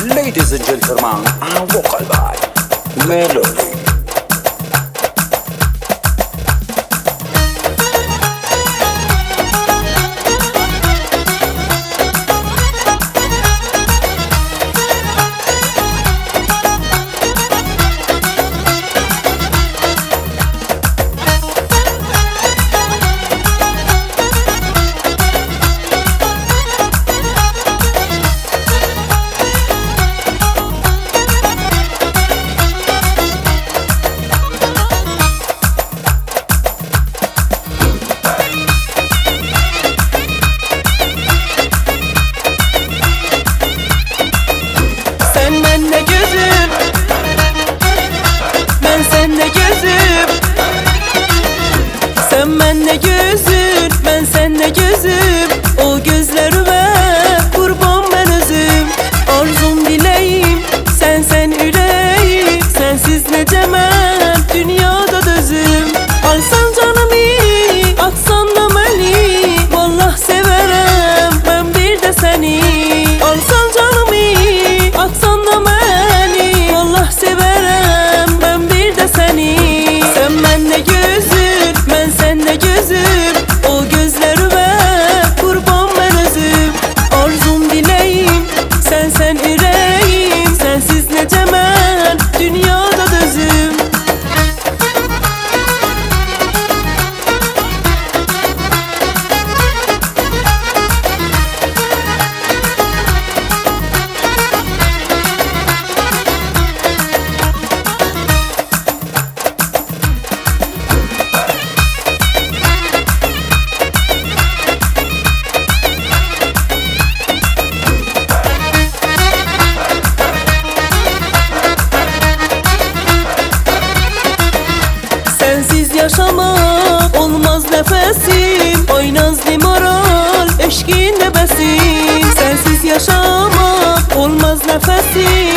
Ladies and gentlemen, our vocal by Melody. Sen benle gözün, ben seninle gözüm. O gözlerime kurban ben özüm. Arzum dileğim, sen yüreğim. Sensiz ne demem, dünyada dözüm. Alsan canımı, aksan da beni. Vallah severem ben bir de seni. Alsan canımı, aksan da beni. Vallah severem ben bir de seni. Sen benle gözün, ben seninle gözüm. O gözlerime kurban ben özüm. Arzum dileğim, sen yüreğim. Sensiz ne demem, dünyada dözüm. Sensiz yaşamak olmaz nefesim. Oy nazlı moral eşkin bebesim. Sensiz yaşamak olmaz nefesim.